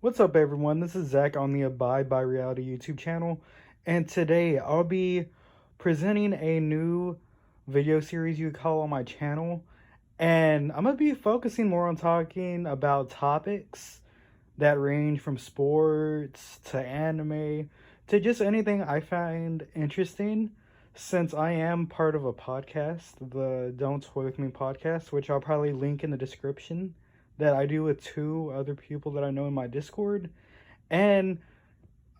What's up, everyone? This is Zach on the Abide by Reality YouTube channel, and today I'll be presenting a new video series you could call on my channel. And I'm gonna be focusing more on talking about topics that range from sports to anime to just anything I find interesting. Since I am part of a podcast, the Don't Toy With Me podcast, which I'll probably link in the description, that I do with two other people that I know in my Discord. And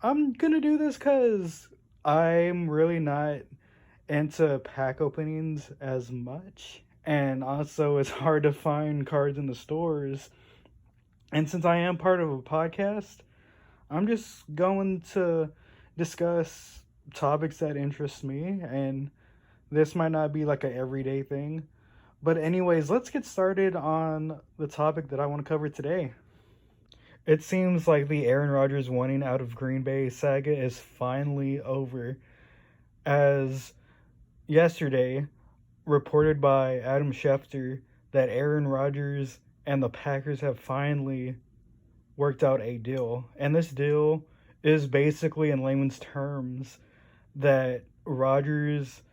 I'm gonna do this because I'm really not into pack openings as much. And also, it's hard to find cards in the stores. And since I am part of a podcast, I'm just going to discuss topics that interest me. And this might not be like a everyday thing. But, anyways, let's get started on the topic that I want to cover today. It seems like the Aaron Rodgers wanting out of Green Bay saga is finally over, as yesterday reported by Adam Schefter that Aaron Rodgers and the Packers have finally worked out a deal. And this deal is basically, in layman's terms, that Rodgers'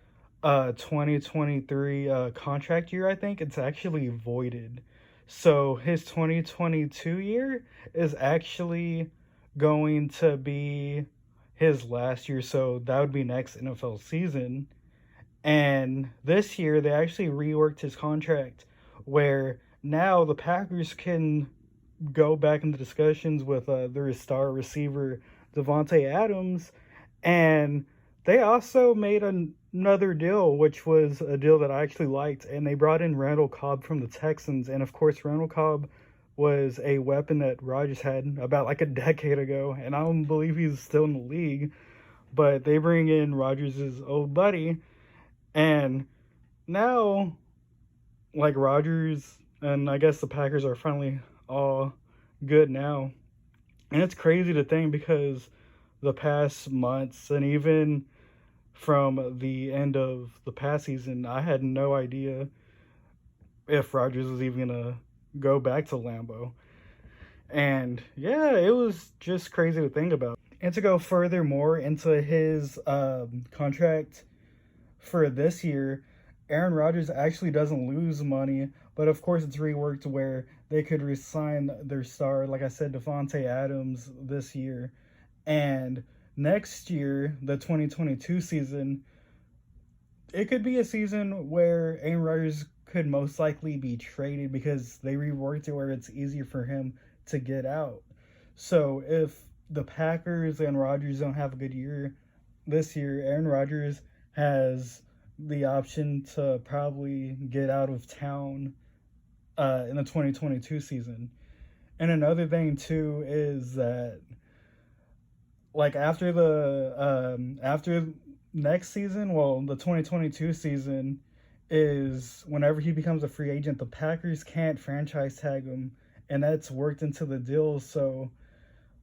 2023 contract year, I think, it's actually voided. So his 2022 year is actually going to be his last year. So that would be next NFL season. And this year, they actually reworked his contract where now the Packers can go back into discussions with their star receiver, Devontae Adams. And they also made another deal, which was a deal that I actually liked. And they brought in Randall Cobb from the Texans. And of course, Randall Cobb was a weapon that Rodgers had about like a decade ago. And I don't believe he's still in the league. But they bring in Rodgers' old buddy. And now, like, Rodgers and I guess the Packers are finally all good now. And it's crazy to think because the past months and even from the end of the past season, I had no idea if Rodgers was even going to go back to Lambeau. And yeah, it was just crazy to think about. And to go further more into his contract for this year, Aaron Rodgers actually doesn't lose money, but of course it's reworked where they could resign their star, like I said, Devontae Adams this year. And next year, the 2022 season, it could be a season where Aaron Rodgers could most likely be traded because they reworked it where it's easier for him to get out. So if the Packers and Rodgers don't have a good year this year, Aaron Rodgers has the option to probably get out of town in the 2022 season. And another thing too is that, like, after next season, well, the 2022 season is whenever he becomes a free agent, the Packers can't franchise tag him, and that's worked into the deal. So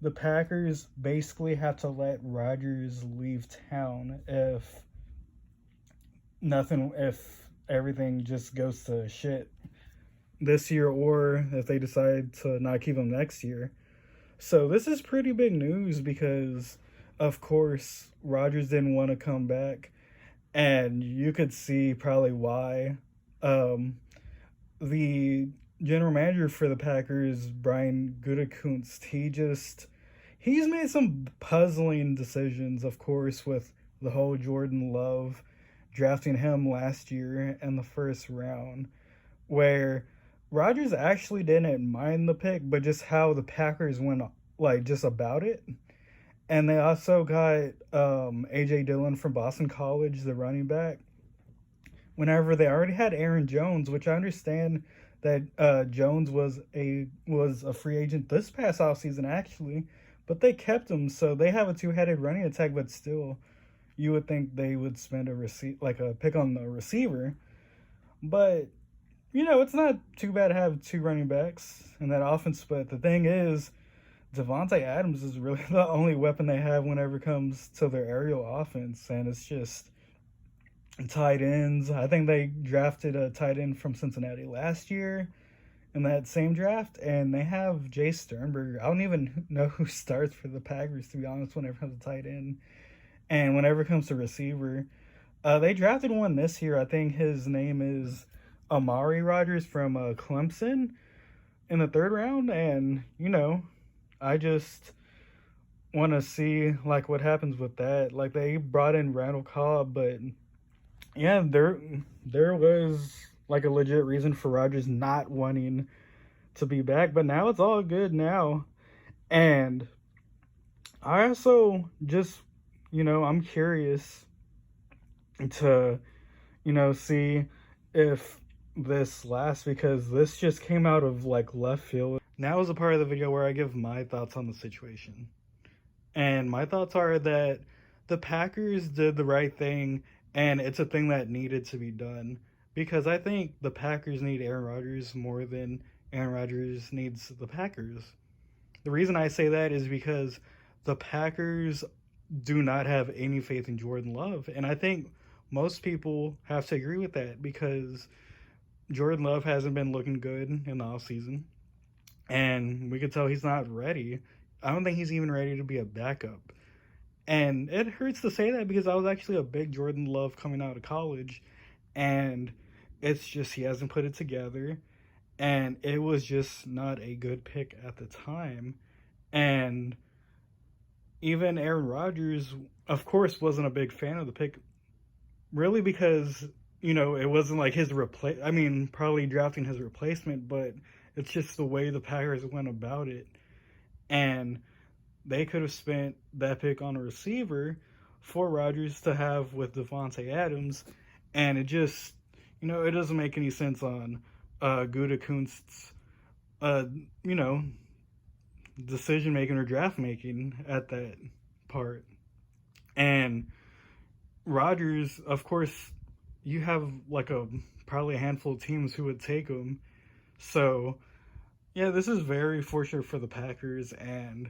the Packers basically have to let Rodgers leave town if everything just goes to shit this year, or if they decide to not keep him next year. So this is pretty big news because, of course, Rodgers didn't want to come back, and you could see probably why. The general manager for the Packers, Brian Gutekunst, he's made some puzzling decisions, of course, with the whole Jordan Love drafting him last year in the first round, where Rodgers actually didn't mind the pick, but just how the Packers went, like, just about it. And they also got A.J. Dillon from Boston College, the running back, whenever they already had Aaron Jones, which I understand that Jones was a free agent this past offseason, actually, but they kept him, so they have a two-headed running attack, but still, you would think they would spend a pick on the receiver. But, it's not too bad to have two running backs in that offense. But the thing is, Devontae Adams is really the only weapon they have whenever it comes to their aerial offense. And it's just tight ends. I think they drafted a tight end from Cincinnati last year. in that same draft, and they have Jay Sternberger. I don't even know who starts for the Packers, to be honest, whenever it comes to tight end. And whenever it comes to receiver, they drafted one this year. I think his name is Amari Rodgers from Clemson in the third round. And, I just want to see, like, what happens with that. Like, they brought in Randall Cobb, but, yeah, there was, like, a legit reason for Rodgers not wanting to be back. But now it's all good now. And I also just, I'm curious to, see if this lasts, because this just came out of like left field. Now is a part of the video where I give my thoughts on the situation. And my thoughts are that the Packers did the right thing, and it's a thing that needed to be done. Because I think the Packers need Aaron Rodgers more than Aaron Rodgers needs the Packers. The reason I say that is because the Packers do not have any faith in Jordan Love. And I think most people have to agree with that, because Jordan Love hasn't been looking good in the offseason. And we could tell he's not ready. I don't think he's even ready to be a backup. And it hurts to say that, because I was actually a big Jordan Love coming out of college. And it's just he hasn't put it together. And it was just not a good pick at the time. And even Aaron Rodgers, of course, wasn't a big fan of the pick, really, because, it wasn't like his probably drafting his replacement, but it's just the way the Packers went about it. And they could have spent that pick on a receiver for Rodgers to have with Devontae Adams, and it just, it doesn't make any sense on Gutekunst's, decision making or draft making at that part. And Rodgers, of course, you have like probably a handful of teams who would take him. So yeah, this is very fortunate for the Packers, and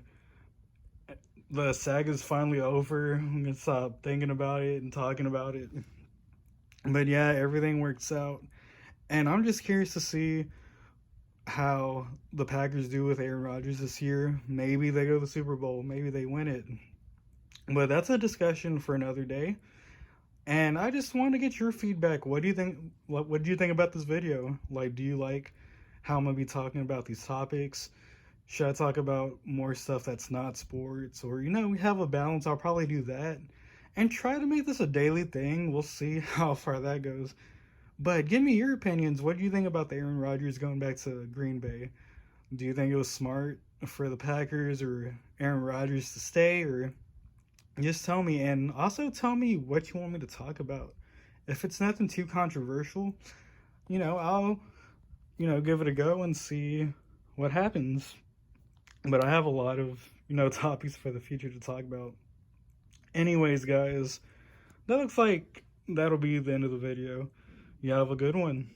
the saga is finally over. I'm gonna stop thinking about it and talking about it. But yeah, everything works out, and I'm just curious to see how the Packers do with Aaron Rodgers this year. Maybe they go to the Super Bowl, maybe they win it. But that's a discussion for another day. And I just want to get your feedback. What do you think? What do you think about this video? Like, do you like how I'm gonna be talking about these topics? Should I talk about more stuff that's not sports? Or, we have a balance. I'll probably do that and try to make this a daily thing. We'll see how far that goes. But give me your opinions. What do you think about the Aaron Rodgers going back to Green Bay? Do you think it was smart for the Packers or Aaron Rodgers to stay? Or just tell me. And also tell me what you want me to talk about. If it's nothing too controversial, I'll, give it a go and see what happens. But I have a lot of, topics for the future to talk about. Anyways, guys, that looks like that'll be the end of the video. You have a good one.